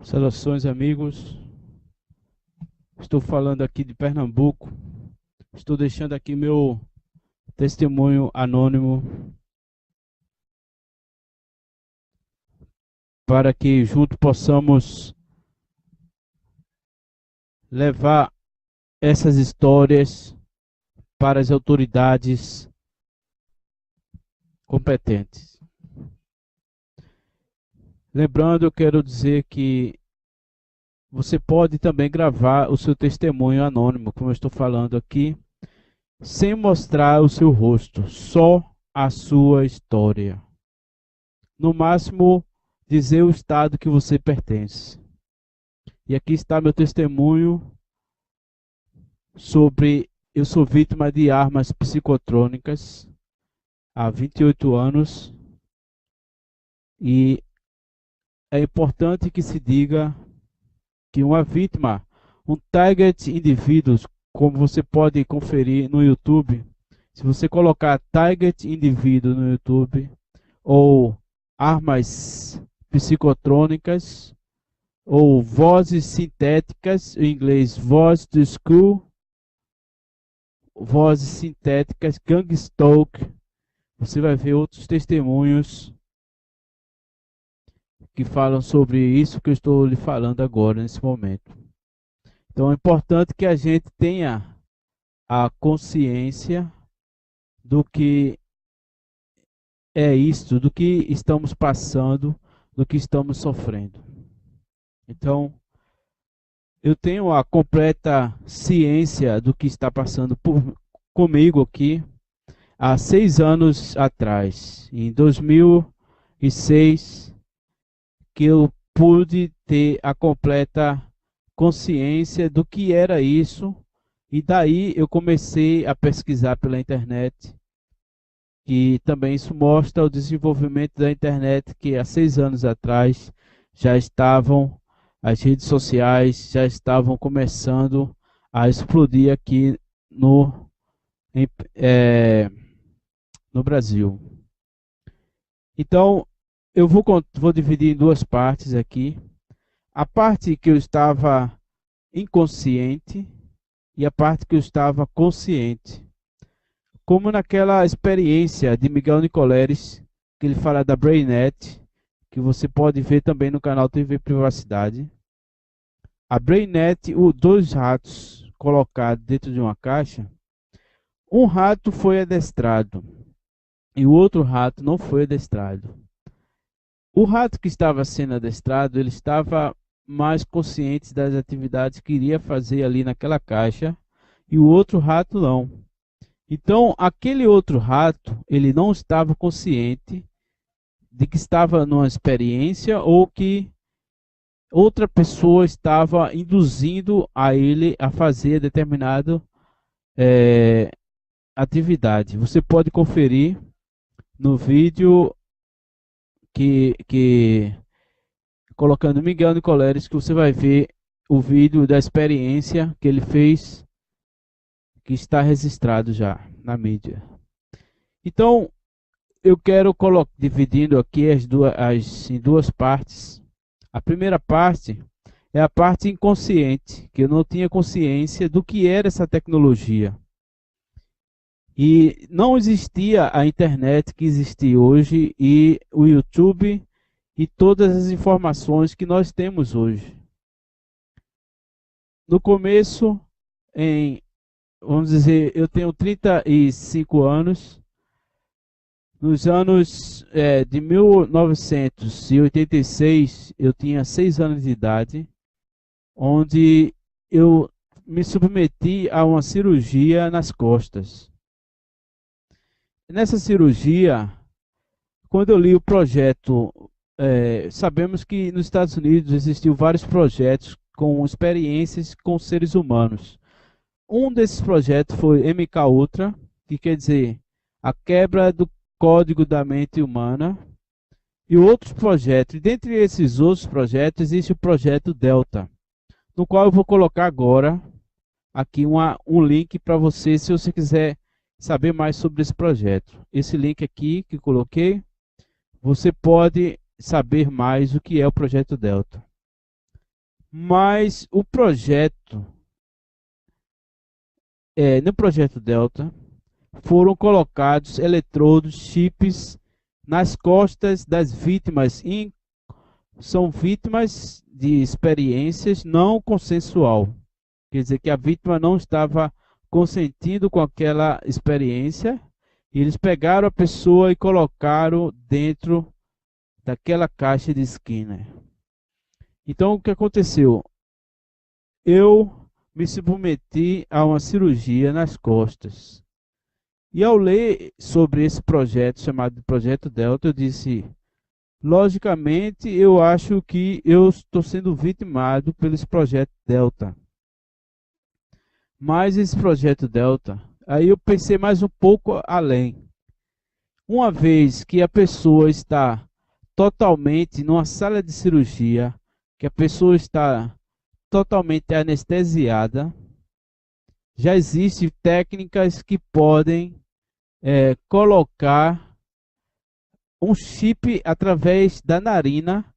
Saudações, amigos. Estou falando aqui de Pernambuco. Estou deixando aqui meu testemunho anônimo para que junto possamos levar essas histórias para as autoridades competentes. Lembrando, eu quero dizer que você pode também gravar o seu testemunho anônimo, como eu estou falando aqui, sem mostrar o seu rosto, só a sua história. No máximo, dizer o estado que você pertence. E aqui está meu testemunho sobre eu sou vítima de armas psicotrônicas há 28 anos e é importante que se diga que uma vítima, um target indivíduos, como você pode conferir no YouTube, se você colocar target indivíduo no YouTube ou armas psicotrônicas ou vozes sintéticas, em inglês voice to school, vozes sintéticas, Gangstalk, você vai ver outros testemunhos que falam sobre isso que eu estou lhe falando agora, nesse momento. Então é importante que a gente tenha a consciência do que é isto, do que estamos passando, do que estamos sofrendo. Então, eu tenho a completa ciência do que está passando comigo aqui há 6 anos atrás, em 2006, que eu pude ter a completa consciência do que era isso, e daí eu comecei a pesquisar pela internet, e também isso mostra o desenvolvimento da internet, que há 6 anos atrás já estavam, as redes sociais já estavam começando a explodir aqui no, em, é, no Brasil. Então, eu vou dividir em duas partes aqui. A parte que eu estava inconsciente e a parte que eu estava consciente. Como naquela experiência de Miguel Nicoleles, que ele fala da BrainNet, que você pode ver também no canal TV Privacidade. A BrainNet, dois ratos colocados dentro de uma caixa, um rato foi adestrado e o outro rato não foi adestrado. O rato que estava sendo adestrado, ele estava mais consciente das atividades que iria fazer ali naquela caixa, e o outro rato não. Então, aquele outro rato, ele não estava consciente de que estava numa experiência ou que outra pessoa estava induzindo a ele a fazer determinada atividade. Você pode conferir no vídeo que colocando Miguel Nicoleles, que você vai ver o vídeo da experiência que ele fez, que está registrado já na mídia. Então, eu quero dividindo aqui em duas partes. A primeira parte é a parte inconsciente, que eu não tinha consciência do que era essa tecnologia. E não existia a internet que existe hoje e o YouTube e todas as informações que nós temos hoje. No começo, vamos dizer, eu tenho 35 anos. Nos anos de 1986, eu tinha 6 anos de idade, onde eu me submeti a uma cirurgia nas costas. Nessa cirurgia, quando eu li o projeto, sabemos que nos Estados Unidos existiam vários projetos com experiências com seres humanos. Um desses projetos foi MK Ultra, que quer dizer a quebra do código da mente humana, e outros projetos. E dentre esses outros projetos existe o projeto Delta, no qual eu vou colocar agora aqui um link para você, se você quiser saber mais sobre esse projeto. Esse link aqui que coloquei, você pode saber mais o que é o projeto Delta. Mas o projeto, no projeto Delta, foram colocados eletrodos, chips nas costas das vítimas. São vítimas de experiências não consensual. Quer dizer que a vítima não estava consentindo com aquela experiência. E eles pegaram a pessoa e colocaram dentro daquela caixa de Skinner. Então, o que aconteceu? Eu me submeti a uma cirurgia nas costas. E ao ler sobre esse projeto chamado Projeto Delta, eu disse, logicamente, eu acho que eu estou sendo vitimado pelo esse projeto Delta. Mas esse projeto Delta, aí eu pensei mais um pouco além. Uma vez que a pessoa está totalmente numa sala de cirurgia, que a pessoa está totalmente anestesiada, já existem técnicas que podem colocar um chip através da narina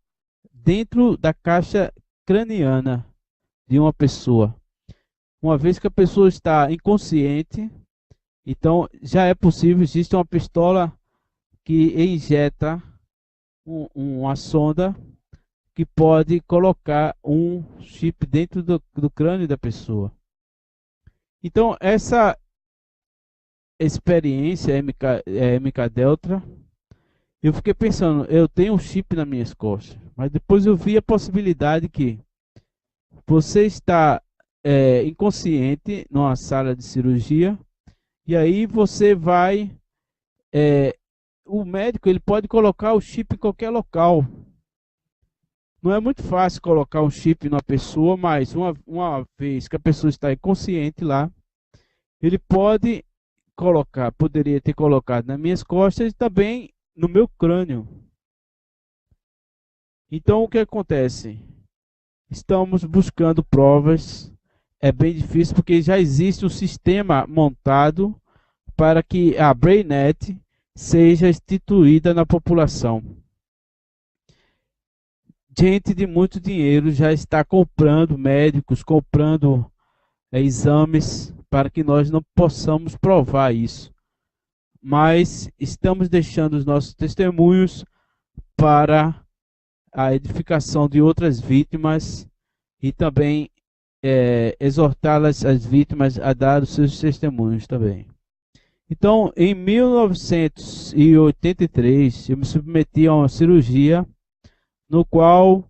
dentro da caixa craniana de uma pessoa. Uma vez que a pessoa está inconsciente, então já é possível, existe uma pistola que injeta uma sonda que pode colocar um chip dentro do crânio da pessoa. Então essa experiência MK Delta, eu fiquei pensando, eu tenho um chip nas minhas costas, mas depois eu vi a possibilidade que você está inconsciente numa sala de cirurgia e aí você vai, o médico ele pode colocar o chip em qualquer local. Não é muito fácil colocar um chip numa pessoa, mas uma vez que a pessoa está inconsciente lá, ele pode colocar, poderia ter colocado nas minhas costas e também no meu crânio. Então o que acontece? Estamos buscando provas. É bem difícil porque já existe um sistema montado para que a BrainNet seja instituída na população. Gente de muito dinheiro já está comprando médicos, comprando exames para que nós não possamos provar isso. Mas estamos deixando os nossos testemunhos para a edificação de outras vítimas e também exortá-las, as vítimas, a dar os seus testemunhos também. Então, em 1983, eu me submeti a uma cirurgia no qual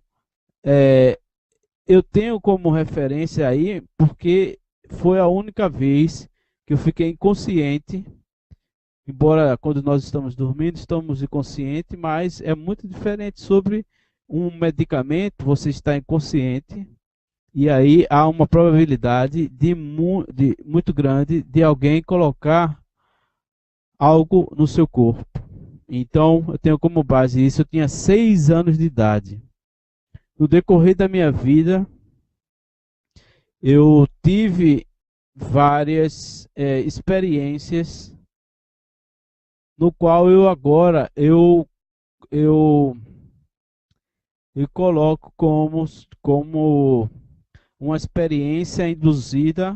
eu tenho como referência aí, porque foi a única vez que eu fiquei inconsciente, embora quando nós estamos dormindo, estamos inconscientes, mas é muito diferente sobre um medicamento, você está inconsciente, e aí há uma probabilidade muito grande de alguém colocar algo no seu corpo. Então, eu tenho como base isso, eu tinha 6 anos de idade. No decorrer da minha vida, eu tive várias experiências no qual eu agora eu coloco como uma experiência induzida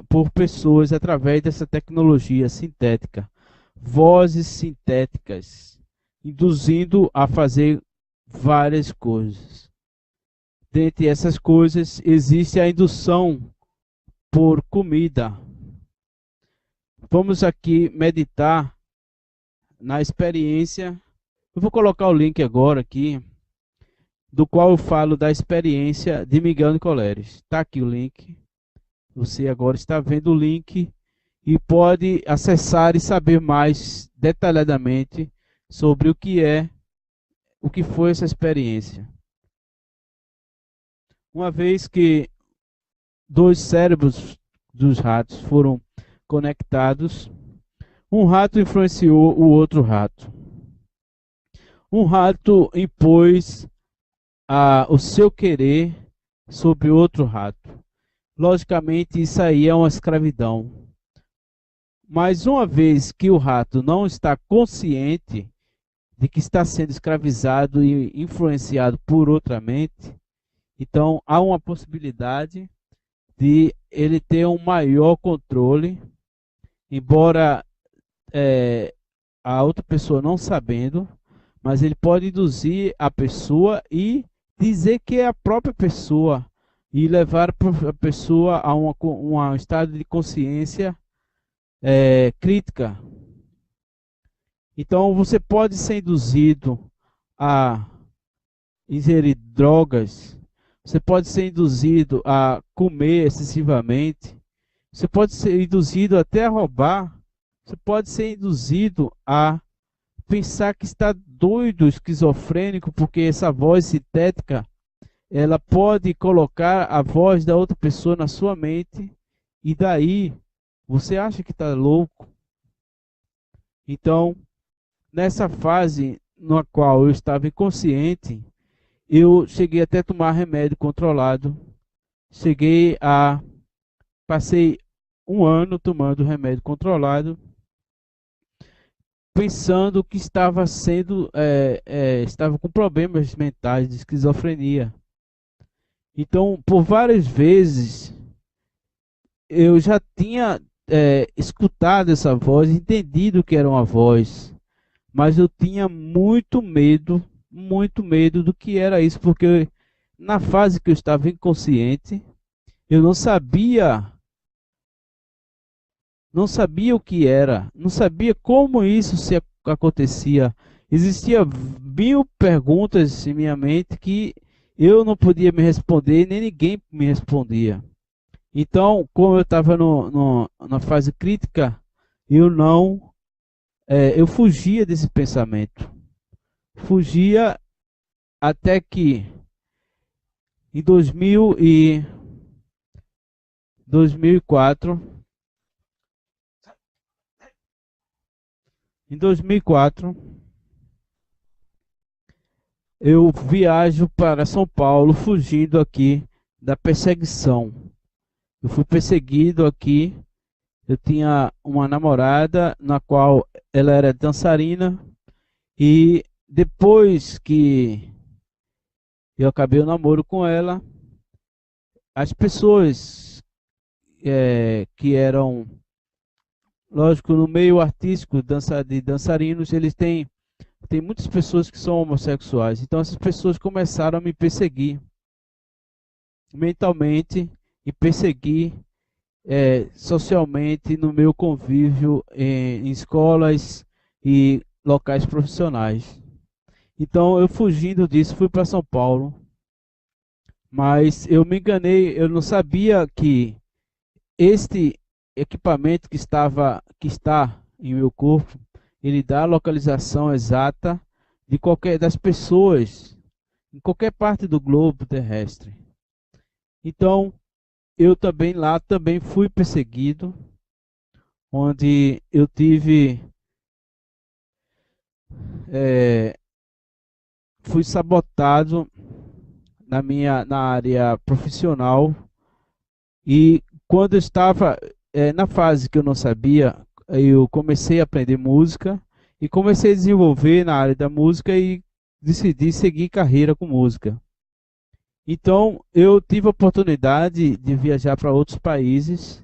por pessoas através dessa tecnologia sintética, vozes sintéticas, induzindo a fazer várias coisas. Dentre essas coisas, existe a indução por comida. Vamos aqui meditar na experiência. Eu vou colocar o link agora aqui, do qual eu falo da experiência de Miguel Nicoleles. Está aqui o link. Você agora está vendo o link e pode acessar e saber mais detalhadamente sobre o que foi essa experiência. Uma vez que 2 cérebros dos ratos foram conectados, um rato influenciou o outro rato. Um rato impôs o seu querer sobre outro rato. Logicamente, isso aí é uma escravidão. Mas uma vez que o rato não está consciente, de que está sendo escravizado e influenciado por outra mente, então há uma possibilidade de ele ter um maior controle, embora a outra pessoa não sabendo, mas ele pode induzir a pessoa e dizer que é a própria pessoa e levar a pessoa a um estado de consciência crítica. Então você pode ser induzido a ingerir drogas, você pode ser induzido a comer excessivamente, você pode ser induzido até a roubar, você pode ser induzido a pensar que está doido, esquizofrênico, porque essa voz sintética, ela pode colocar a voz da outra pessoa na sua mente e daí você acha que está louco. Então, nessa fase na qual eu estava inconsciente, eu cheguei até a tomar remédio controlado. Passei um ano tomando remédio controlado, pensando que estava com problemas mentais de esquizofrenia. Então, por várias vezes, eu já tinha escutado essa voz, entendido que era uma voz, mas eu tinha muito medo do que era isso, porque na fase que eu estava inconsciente, eu não sabia o que era, não sabia como isso se acontecia. Existia mil perguntas em minha mente que eu não podia me responder, nem ninguém me respondia. Então, como eu estava na fase crítica, eu não, eu fugia desse pensamento. Fugia até que em 2004, em 2004, eu viajo para São Paulo fugindo aqui da perseguição. Eu fui perseguido aqui. Eu tinha uma namorada na qual ela era dançarina e depois que eu acabei o namoro com ela, as pessoas que eram, lógico, no meio artístico de dançarinos, tem muitas pessoas que são homossexuais. Então essas pessoas começaram a me perseguir mentalmente e perseguir socialmente no meu convívio em escolas e locais profissionais. Então eu fugindo disso fui para São Paulo, mas eu me enganei, eu não sabia que este equipamento que está em meu corpo, ele dá a localização exata de qualquer das pessoas em qualquer parte do globo terrestre. Então, eu também fui perseguido, onde eu eh, fui sabotado na área profissional e quando eu estava na fase que eu não sabia, eu comecei a aprender música e comecei a desenvolver na área da música e decidi seguir carreira com música. Então, eu tive a oportunidade de viajar para outros países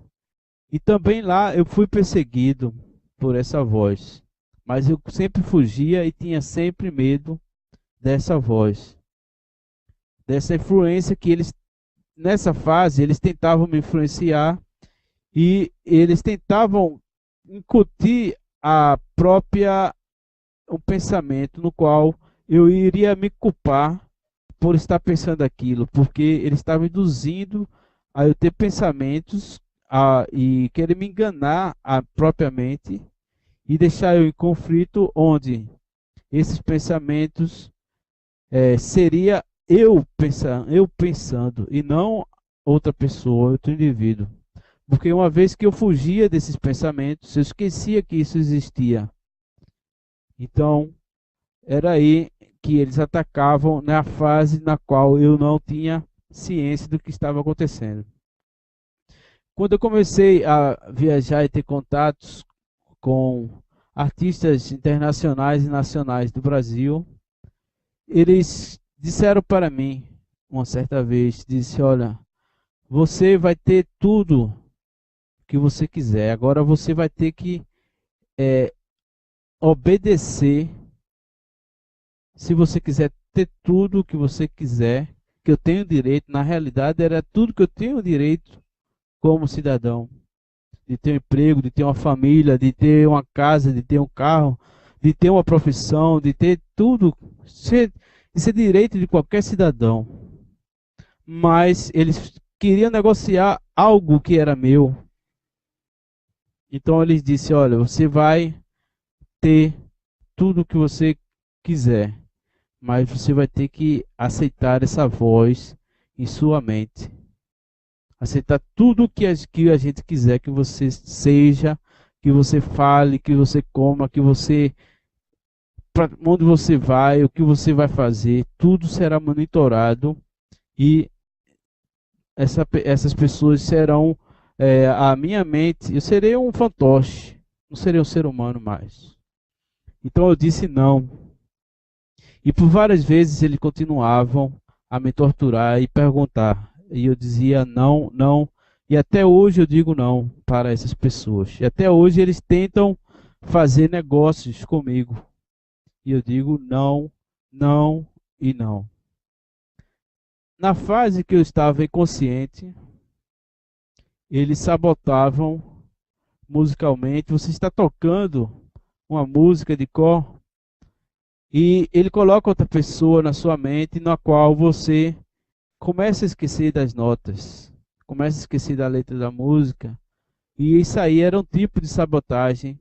e também lá eu fui perseguido por essa voz. Mas eu sempre fugia e tinha sempre medo dessa voz, dessa influência que eles, nessa fase, eles tentavam me influenciar e eles tentavam incutir o pensamento no qual eu iria me culpar por estar pensando aquilo, porque ele estava induzindo a eu ter pensamentos e querer me enganar propriamente e deixar eu em conflito onde esses pensamentos seria eu pensando e não outra pessoa, outro indivíduo. Porque uma vez que eu fugia desses pensamentos, eu esquecia que isso existia. Então, era aí que eles atacavam na fase na qual eu não tinha ciência do que estava acontecendo. Quando eu comecei a viajar e ter contatos com artistas internacionais e nacionais do Brasil, eles disseram para mim, uma certa vez, disse, olha, você vai ter tudo que você quiser, agora você vai ter que obedecer. Se você quiser ter tudo o que você quiser, que eu tenho direito, na realidade era tudo que eu tenho direito como cidadão, de ter um emprego, de ter uma família, de ter uma casa, de ter um carro, de ter uma profissão, de ter tudo, isso é direito de qualquer cidadão. Mas eles queriam negociar algo que era meu. Então eles disseram, olha, você vai ter tudo o que você quiser, mas você vai ter que aceitar essa voz em sua mente. Aceitar tudo que a gente quiser que você seja, que você fale, que você coma, que você, para onde você vai, o que você vai fazer, tudo será monitorado e essas pessoas serão a minha mente. Eu serei um fantoche, não serei um ser humano mais. Então eu disse não. E por várias vezes eles continuavam a me torturar e perguntar. E eu dizia não, não. E até hoje eu digo não para essas pessoas. E até hoje eles tentam fazer negócios comigo. E eu digo não, não e não. Na fase que eu estava inconsciente, eles sabotavam musicalmente. Você está tocando uma música de cor e ele coloca outra pessoa na sua mente, na qual você começa a esquecer das notas, começa a esquecer da letra da música. E isso aí era um tipo de sabotagem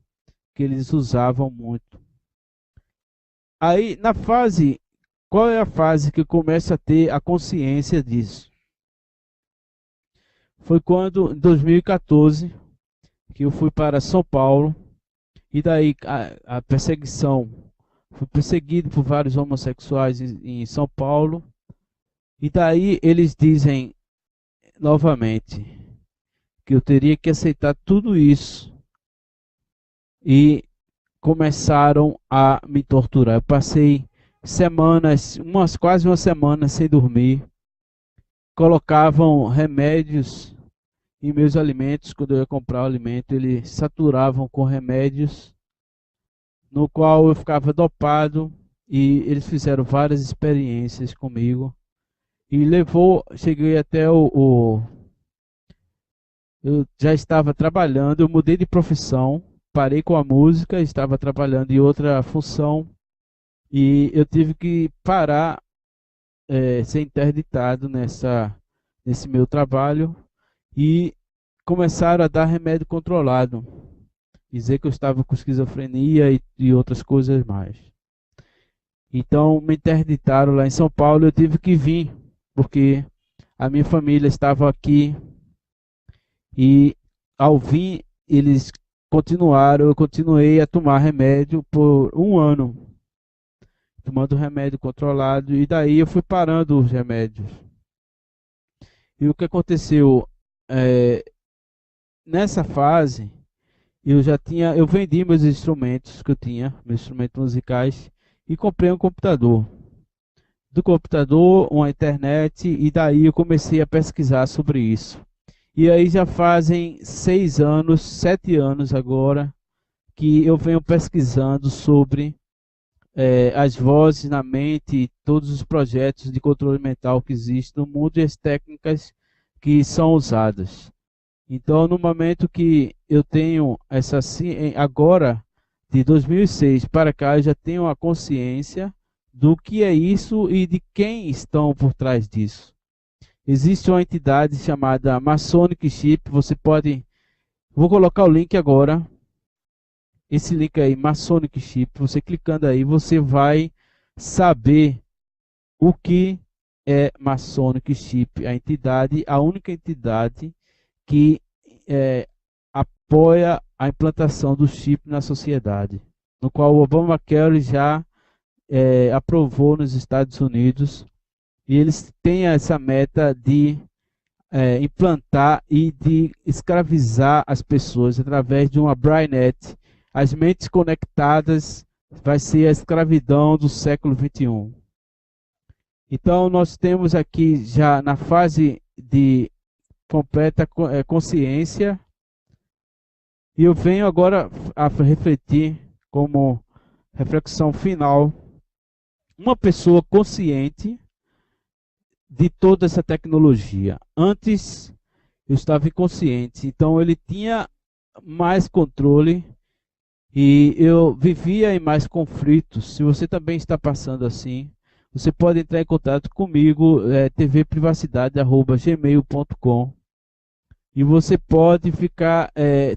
que eles usavam muito. Aí, na fase, qual é a fase que eu começo a ter a consciência disso? Foi quando, em 2014, que eu fui para São Paulo, e daí a perseguição, fui perseguido por vários homossexuais em São Paulo, e daí eles dizem novamente que eu teria que aceitar tudo isso, e começaram a me torturar. Eu passei semanas, quase uma semana sem dormir, colocavam remédios em meus alimentos. Quando eu ia comprar o alimento, eles saturavam com remédios, no qual eu ficava dopado, e eles fizeram várias experiências comigo. E cheguei até eu já estava trabalhando, eu mudei de profissão, parei com a música, estava trabalhando em outra função, e eu tive que parar, ser interditado nesse meu trabalho, e começaram a dar remédio controlado, dizer que eu estava com esquizofrenia e outras coisas mais. Então me interditaram lá em São Paulo, eu tive que vir, porque a minha família estava aqui, e ao vir eles continuaram, eu continuei a tomar remédio por um ano, tomando remédio controlado, e daí eu fui parando os remédios. E o que aconteceu? É, Nessa fase, eu vendi meus instrumentos que eu tinha, meus instrumentos musicais, e comprei um computador. Do computador, uma internet, e daí eu comecei a pesquisar sobre isso. E aí já fazem 6 anos, 7 anos agora, que eu venho pesquisando sobre as vozes na mente, todos os projetos de controle mental que existem no mundo e as técnicas que são usadas. Então, no momento que eu tenho agora, de 2006 para cá, eu já tenho a consciência do que é isso e de quem estão por trás disso. Existe uma entidade chamada Masonic Chip, vou colocar o link agora, esse link aí, Masonic Chip, você clicando aí, você vai saber o que é Masonic Chip, a única entidade que apoia a implantação do chip na sociedade, no qual o Obamacare já aprovou nos Estados Unidos, e eles têm essa meta de implantar e de escravizar as pessoas através de uma BrainNet, as mentes conectadas vai ser a escravidão do século XXI. Então, nós temos aqui já na fase de completa consciência, e eu venho agora a refletir como reflexão final, uma pessoa consciente de toda essa tecnologia. Antes eu estava inconsciente, então ele tinha mais controle e eu vivia em mais conflitos. Se você também está passando assim, você pode entrar em contato comigo, tvprivacidade@gmail.com, e você pode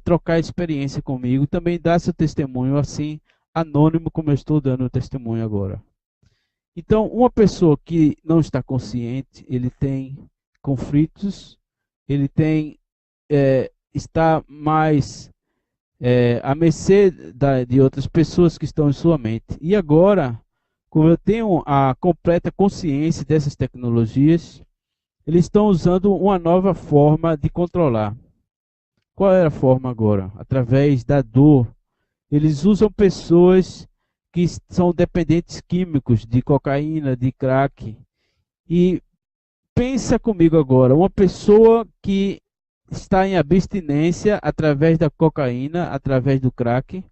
trocar experiência comigo, também dar seu testemunho assim, anônimo, como eu estou dando o testemunho agora. Então, uma pessoa que não está consciente, ele tem conflitos, ele está mais à mercê de outras pessoas que estão em sua mente. E agora, como eu tenho a completa consciência dessas tecnologias, eles estão usando uma nova forma de controlar. Qual é a forma agora? Através da dor. Eles usam pessoas que são dependentes químicos de cocaína, de crack. E pensa comigo agora, uma pessoa que está em abstinência através da cocaína, através do crack.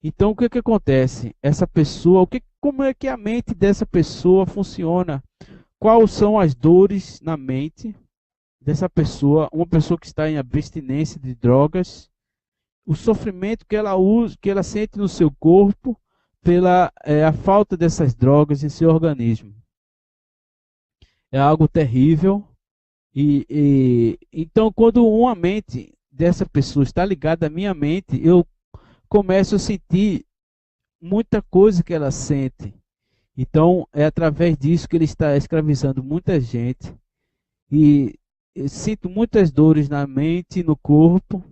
Então, o que acontece? Essa pessoa, como é que a mente dessa pessoa funciona? Quais são as dores na mente dessa pessoa, uma pessoa que está em abstinência de drogas, o sofrimento que ela usa, que ela sente no seu corpo pela a falta dessas drogas em seu organismo. É algo terrível. Então, quando uma mente dessa pessoa está ligada à minha mente, eu começo a sentir muita coisa que ela sente. Então, é através disso que ele está escravizando muita gente. E eu sinto muitas dores na mente e no corpo.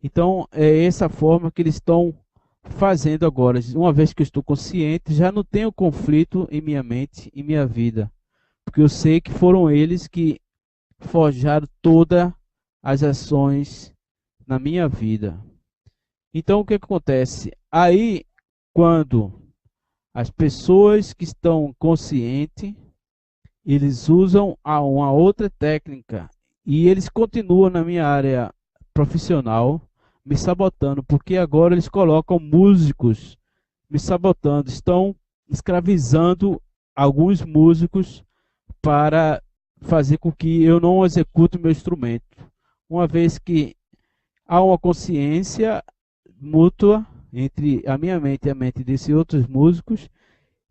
Então, é essa forma que eles estão fazendo agora. Uma vez que eu estou consciente, já não tenho conflito em minha mente e minha vida. Porque eu sei que foram eles que forjaram todas as ações na minha vida. Então, o que acontece? Aí, quando as pessoas que estão conscientes, eles usam uma outra técnica e eles continuam na minha área profissional me sabotando, porque agora eles colocam músicos me sabotando, estão escravizando alguns músicos para fazer com que eu não execute o meu instrumento. Uma vez que há uma consciência mútua entre a minha mente e a mente desses outros músicos,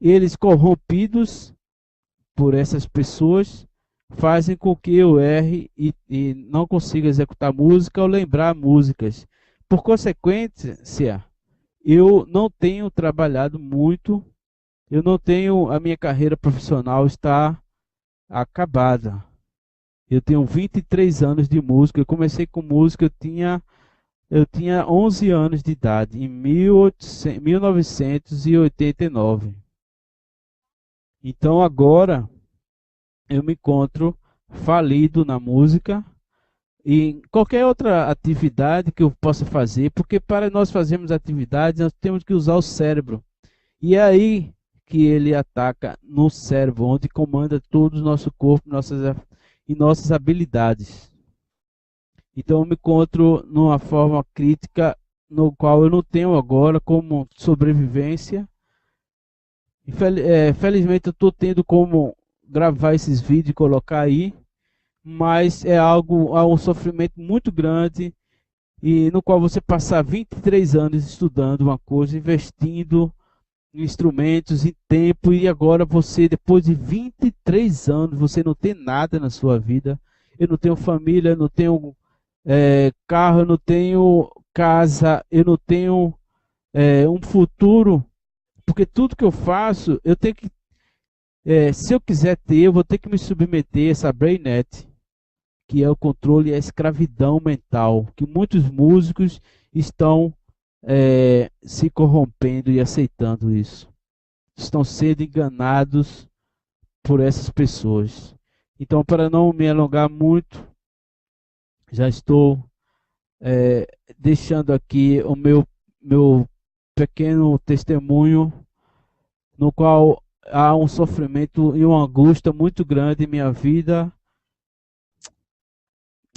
eles corrompidos por essas pessoas fazem com que eu erre e não consiga executar música ou lembrar músicas. Por consequência, eu não tenho trabalhado muito, a minha carreira profissional está acabada. Eu tenho 23 anos de música, eu comecei com música, eu tinha 11 anos de idade, em 1989. Então agora eu me encontro falido na música e em qualquer outra atividade que eu possa fazer, porque para nós fazermos atividades nós temos que usar o cérebro. E é aí que ele ataca no cérebro, onde comanda todo o nosso corpo e nossas habilidades. Então eu me encontro numa forma crítica no qual eu não tenho agora como sobrevivência. Felizmente eu estou tendo como gravar esses vídeos e colocar aí, mas há um sofrimento muito grande e no qual você passar 23 anos estudando uma coisa, investindo em instrumentos, em tempo, e agora você, depois de 23 anos, você não tem nada na sua vida. Eu não tenho família, eu não tenho carro, eu não tenho casa, eu não tenho um futuro, porque tudo que eu faço, eu tenho que se eu quiser ter, eu vou ter que me submeter a essa brainnet, que é o controle e a escravidão mental, que muitos músicos estão se corrompendo e aceitando isso. Estão sendo enganados por essas pessoas. Então, para não me alongar muito, já estou deixando aqui o meu pequeno testemunho, no qual há um sofrimento e uma angústia muito grande em minha vida,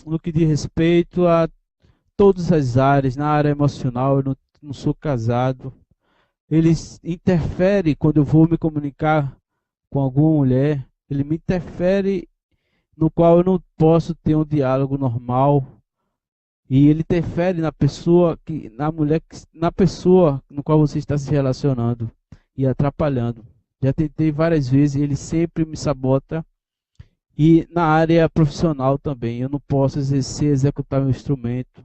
no que diz respeito a todas as áreas, na área emocional. Eu não sou casado. Eles interferem quando eu vou me comunicar com alguma mulher, ele me interfere no qual eu não posso ter um diálogo normal. E ele interfere na pessoa na mulher, na pessoa no qual você está se relacionando e atrapalhando. Já tentei várias vezes, ele sempre me sabota. E na área profissional também, eu não posso exercer, executar meu instrumento.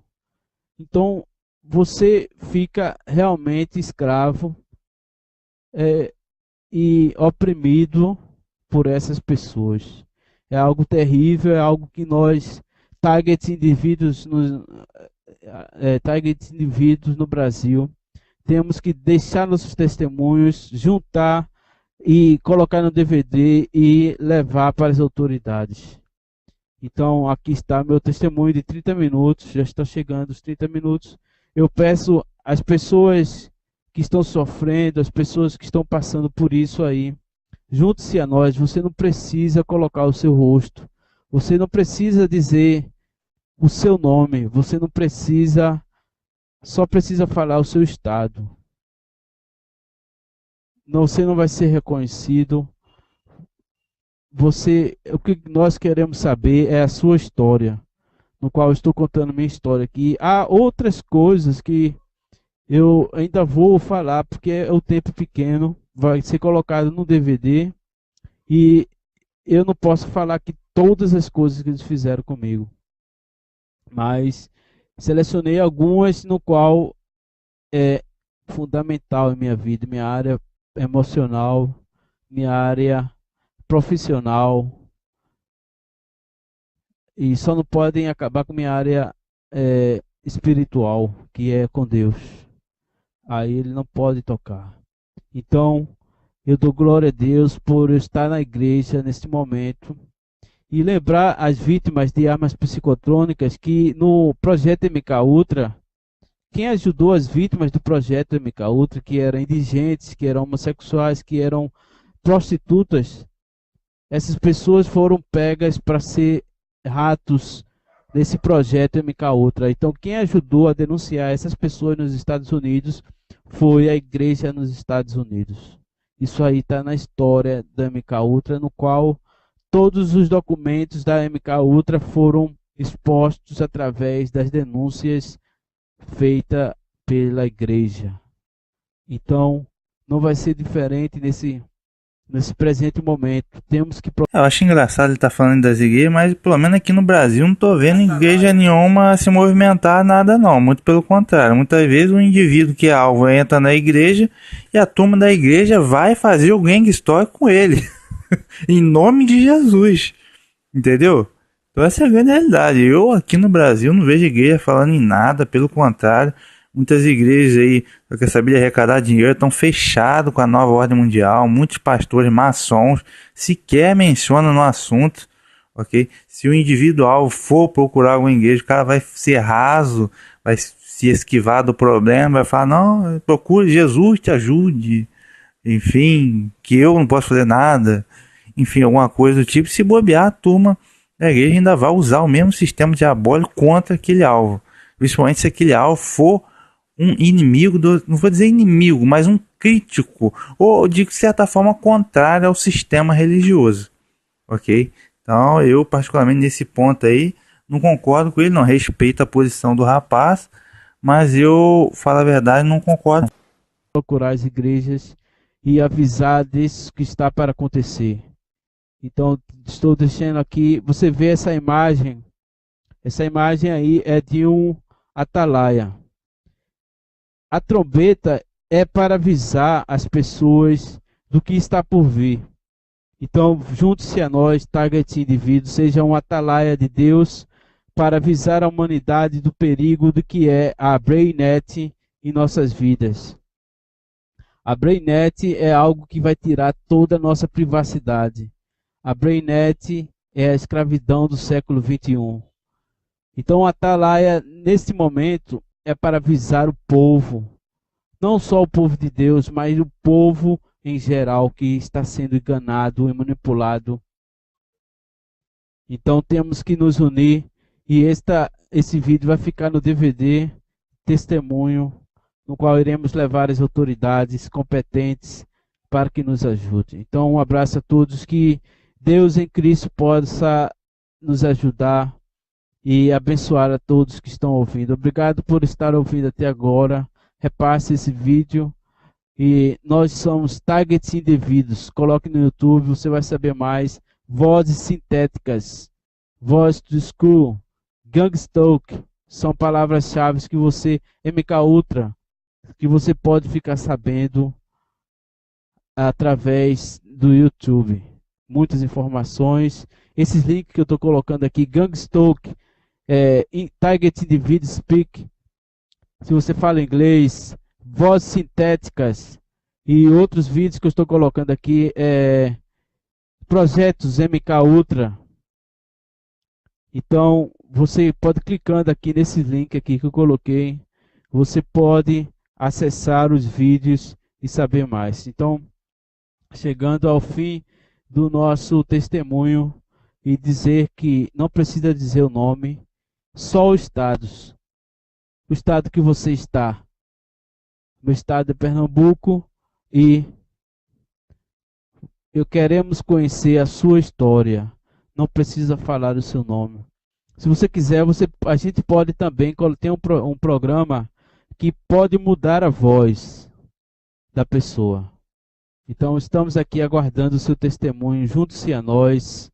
Então, você fica realmente escravo, é, e oprimido por essas pessoas. É algo terrível, é algo que nós, target indivíduos no Brasil, temos que deixar nossos testemunhos, juntar e colocar no DVD e levar para as autoridades. Então, aqui está meu testemunho de 30 minutos, já está chegando os 30 minutos. Eu peço às pessoas que estão sofrendo, às pessoas que estão passando por isso aí, junte-se a nós. Você não precisa colocar o seu rosto, você não precisa dizer o seu nome, você não precisa, só precisa falar o seu estado. Não, você não vai ser reconhecido. O que nós queremos saber é a sua história, no qual eu estou contando minha história aqui. Há outras coisas que eu ainda vou falar, porque é o tempo pequeno, vai ser colocado no DVD e eu não posso falar aqui todas as coisas que eles fizeram comigo, mas selecionei algumas no qual é fundamental em minha vida, minha área emocional, minha área profissional, e só não podem acabar com minha área espiritual, que é com Deus. Aí ele não pode tocar. Então, eu dou glória a Deus por eu estar na igreja neste momento e lembrar as vítimas de armas psicotrônicas que no projeto MK Ultra, quem ajudou as vítimas do projeto MK Ultra, que eram indigentes, que eram homossexuais, que eram prostitutas, essas pessoas foram pegas para ser ratos nesse projeto MK Ultra. Então, quem ajudou a denunciar essas pessoas nos Estados Unidos foi a igreja nos Estados Unidos. Isso aí está na história da MK Ultra, no qual todos os documentos da MK Ultra foram expostos através das denúncias feitas pela igreja. Então, não vai ser diferente nesse presente momento. Temos que Eu acho engraçado ele estar falando das igrejas, mas pelo menos aqui no Brasil não tô vendo igreja nenhuma se movimentar nada não, muito pelo contrário. Muitas vezes o indivíduo que é alvo entra na igreja e a turma da igreja vai fazer o gang story com ele. Em nome de Jesus. Entendeu? Então essa é a grande realidade. Eu aqui no Brasil não vejo igreja falando em nada, pelo contrário. Muitas igrejas aí, eu quero saber de arrecadar dinheiro, estão fechadas com a nova ordem mundial. Muitos pastores maçons sequer mencionam no assunto, ok? Se o individual for procurar alguma igreja, o cara vai ser raso, vai se esquivar do problema, vai falar, não, procure Jesus, te ajude. Enfim, que eu não posso fazer nada. Enfim, alguma coisa do tipo. Se bobear, a turma da igreja ainda vai usar o mesmo sistema diabólico contra aquele alvo. Principalmente se aquele alvo for um inimigo, não vou dizer inimigo, mas um crítico, ou de certa forma contrário ao sistema religioso. Ok? Então eu particularmente nesse ponto aí não concordo com ele, não respeito a posição do rapaz, mas eu, falo a verdade, não concordo. procurar as igrejas e avisar disso que está para acontecer. Então, estou deixando aqui, você vê essa imagem aí é de um atalaia. A trombeta é para avisar as pessoas do que está por vir. Então, junte-se a nós, target indivíduo, seja um atalaia de Deus para avisar a humanidade do perigo do que é a BrainNet em nossas vidas. A BrainNet é algo que vai tirar toda a nossa privacidade. A BrainNet é a escravidão do século XXI. Então a atalaia, nesse momento, é para avisar o povo, não só o povo de Deus, mas o povo em geral que está sendo enganado e manipulado. Então temos que nos unir e esse vídeo vai ficar no DVD, testemunho, no qual iremos levar as autoridades competentes para que nos ajudem. Então um abraço a todos, que Deus em Cristo possa nos ajudar e abençoar a todos que estão ouvindo. Obrigado por estar ouvindo até agora. Repasse esse vídeo. E nós somos targets indevidos. Coloque no YouTube, você vai saber mais. Vozes sintéticas, voz to school, gangstalk, são palavras-chave que você, MK Ultra, que você pode ficar sabendo através do YouTube. Muitas informações. Esses links que eu estou colocando aqui, gangstalk, target individual speak, se você fala inglês, vozes sintéticas e outros vídeos que eu estou colocando aqui, projetos MK Ultra. Então, você pode clicando aqui nesse link aqui que eu coloquei, você pode acessar os vídeos e saber mais. Então, chegando ao fim do nosso testemunho e dizer que não precisa dizer o nome, só os estados. O estado que você está. Meu estado é Pernambuco e queremos conhecer a sua história. Não precisa falar o seu nome. Se você quiser, a gente pode também, tem um programa que pode mudar a voz da pessoa. Então estamos aqui aguardando o seu testemunho. Junte-se a nós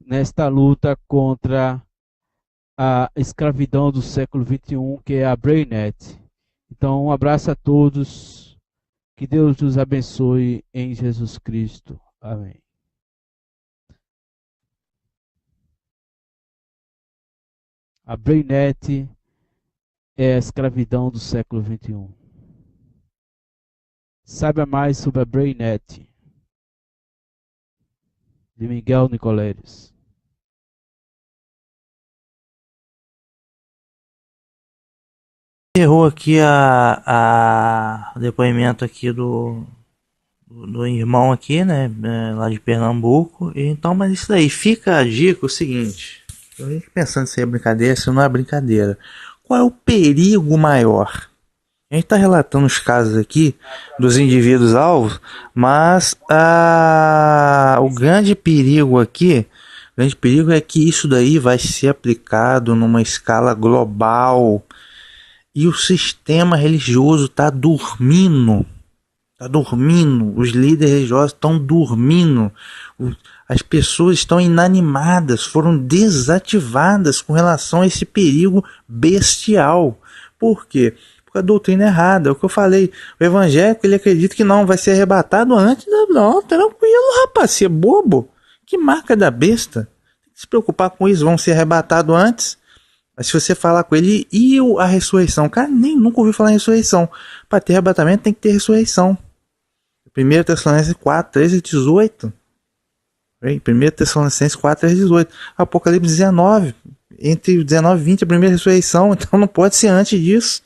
nesta luta contra a escravidão do século XXI, que é a BrainNet. Então um abraço a todos. Que Deus nos abençoe em Jesus Cristo. Amém. A BrainNet é a escravidão do século XXI. Saiba mais sobre a BrainNet, de Miguel Nicoleles. Errou aqui o depoimento aqui do irmão aqui, né, lá de Pernambuco. Então, mas isso daí, fica a dica o seguinte, eu fico pensando se é brincadeira, se não é brincadeira. Qual é o perigo maior? A gente está relatando os casos aqui dos indivíduos alvos, mas o grande perigo aqui, é que isso daí vai ser aplicado numa escala global e o sistema religioso está dormindo. Os líderes religiosos estão dormindo, as pessoas estão inanimadas, foram desativadas com relação a esse perigo bestial. Por quê? Porque a doutrina é errada, é o que eu falei. O evangélico, ele acredita que não vai ser arrebatado antes. Não, tranquilo, rapaz, você é bobo. Que marca da besta? Tem que se preocupar com isso, vão ser arrebatados antes. Mas se você falar com ele, e a ressurreição? Cara, nunca ouviu falar em ressurreição. Para ter arrebatamento tem que ter ressurreição. 1 Tessalonicenses 4, 13 e 18. 1 Tessalonicenses 4, 13 e 18. Apocalipse 19. Entre 19 e 20 a primeira ressurreição. Então não pode ser antes disso.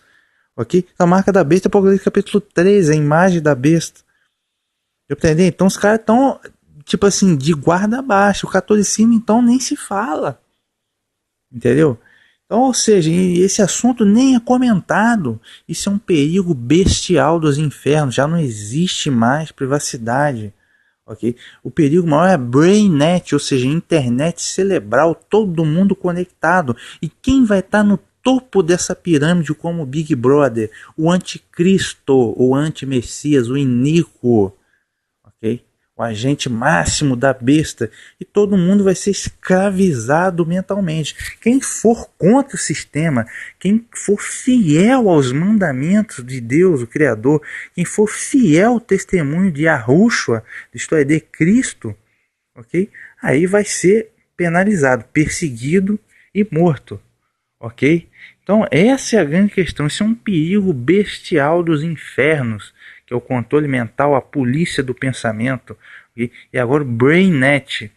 Ok? A marca da besta, Apocalipse capítulo 13, a imagem da besta. Entendeu? Então os caras estão, tipo assim, de guarda baixa. O catolicismo então nem se fala. Entendeu? Então, ou seja, esse assunto nem é comentado. Isso é um perigo bestial dos infernos. Já não existe mais privacidade. Okay? O perigo maior é a BrainNet, ou seja, internet cerebral, todo mundo conectado. E quem vai estar no topo dessa pirâmide como o Big Brother? O anticristo, o antimessias, o iníquo. Ok? O agente máximo da besta, e todo mundo vai ser escravizado mentalmente. Quem for contra o sistema, quem for fiel aos mandamentos de Deus, o Criador, quem for fiel ao testemunho de Yahushua, isto é, de Cristo, ok? Aí vai ser penalizado, perseguido e morto, ok? Então essa é a grande questão, isso é um perigo bestial dos infernos, que é o controle mental, a polícia do pensamento. E agora o BrainNet,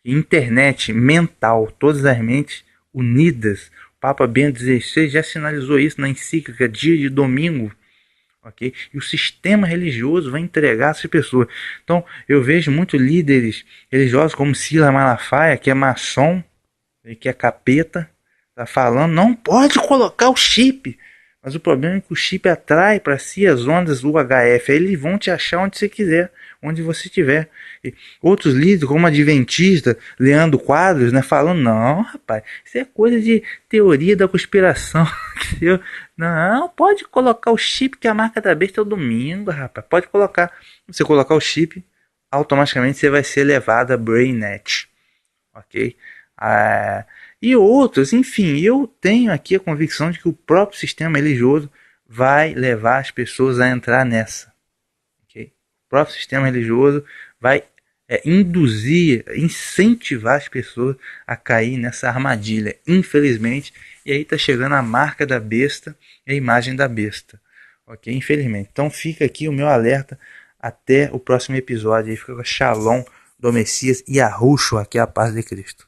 internet mental, todas as mentes unidas. O Papa Bento XVI já sinalizou isso na encíclica Dia de Domingo. Okay? E o sistema religioso vai entregar essas pessoas. Então, eu vejo muitos líderes religiosos, como Silas Malafaia, que é maçom, que é capeta, tá falando, não pode colocar o chip. Mas o problema é que o chip atrai para si as ondas UHF. Aí eles vão te achar onde você quiser, onde você estiver. E outros líderes, como Adventista, Leandro Quadros, né, falando, não, rapaz, isso é coisa de teoria da conspiração. Não, pode colocar o chip, que a marca da besta é o domingo, rapaz. Pode colocar. Se você colocar o chip, automaticamente você vai ser levado a BrainNet. Ok? E outros, enfim, eu tenho aqui a convicção de que o próprio sistema religioso vai levar as pessoas a entrar nessa. Okay? O próprio sistema religioso vai induzir, incentivar as pessoas a cair nessa armadilha, infelizmente. E aí está chegando a marca da besta e a imagem da besta. Ok? Infelizmente. Então fica aqui o meu alerta até o próximo episódio. Aí fica com Shalom do Messias e Yahushua, que é a paz de Cristo.